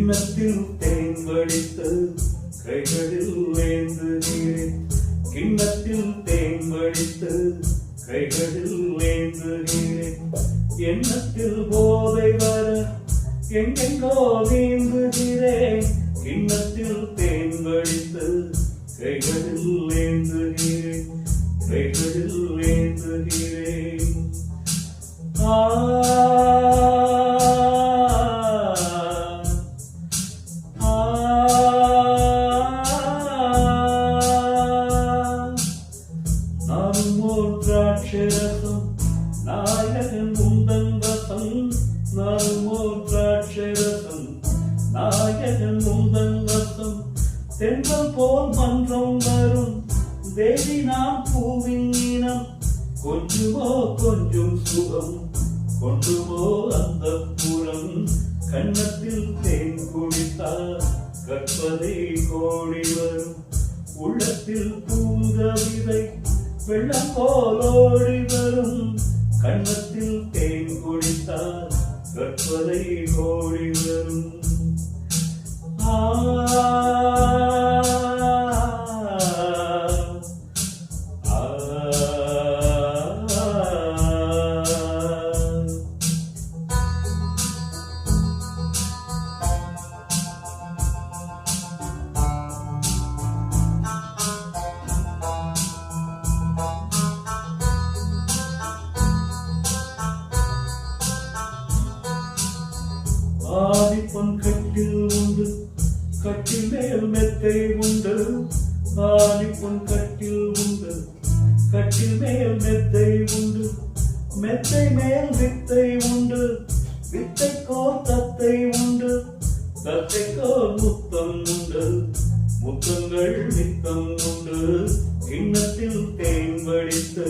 கிண்ணத்தில் தேன் வடித்து கைகளில் ஏந்துகிறேன். கிண்ணத்தில் தேன் வடித்து கைகளில் ஏந்துகிறேன். எண்ணத்தில் போதை வர எங்கெங்கோ நீந்துகிறேன். கிண்ணத்தில் தேன் வடித்து கைகளில் ஏந்துகிறேன். கைகளில் ஏந்துகிறேன். திராட்சரசம் நாயகன் உந்தன் ரசம். நானுமோர் திராட்சரசம் நாயகன் உந்தன் ரசம். தென்றல் போல் மன்றம் வரும் தேவி நாம் பூவின் இனம். கொஞ்சுமோ கொஞ்சம் சுகம் கொண்டுமோ அந்த புறம். கண்ணத்தில் தேன் குடித்தால் கற்பதை கோடி வரும். உள்ளத்தில் பூங்கவிதை வெள்ளம் போலோடி வரும். கண்ணத்தில் தேன் குடித்தால் கற்பதை கோடி வரும். ஆதிப்பொன் கட்டில் உண்டு கட்டில் மேல் மெத்தை உண்டு. ஆதிப்பொன் கட்டில் உண்டு கட்டில் மேல் மெத்தை உண்டு. மெத்தை மேல் வித்தை உண்டு. வித்தைக்கோர் தத்தை உண்டு. தத்தைக்கோர் முத்தம் உண்டு. முத்தங்கள் நித்தம் உண்டு. கிண்ணத்தில் தேன் வடித்து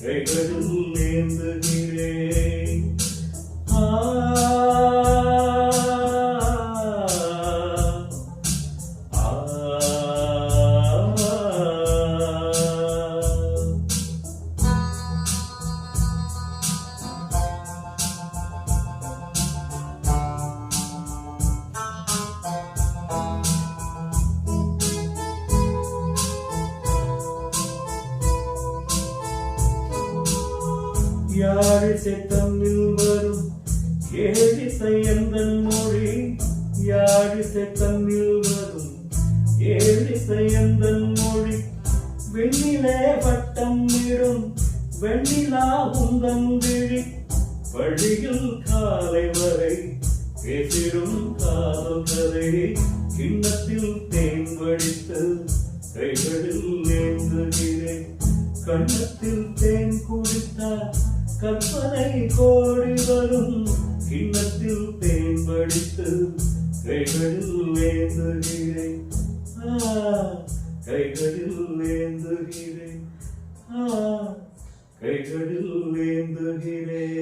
கைகளில் ஏந்துகிறேன். யாழிசை தன்னில் வரும் ஏழிசை எந்தன் மொழி. யாழிசை தன்னில் வரும் ஏழிசை எந்தன் மொழி. வெண்ணிலே வட்டம் விடும் வெண்ணிலா உந்தன் விழி. வழியில் காலை வரை பேசிடும் காதல் கதை. கிண்ணத்தில் தேன் வடித்து கைகளில் ஏந்துகிறேன். கண்ணத்தில் தேன் குடித்தால் கற்பனை கோடி வரும். கிண்ணத்தில் தேன் வடித்து கைகளில் ஏந்துகிறேன். கைகளில் ஏந்துகிறேன். கைகளில் ஏந்துகிறேன்.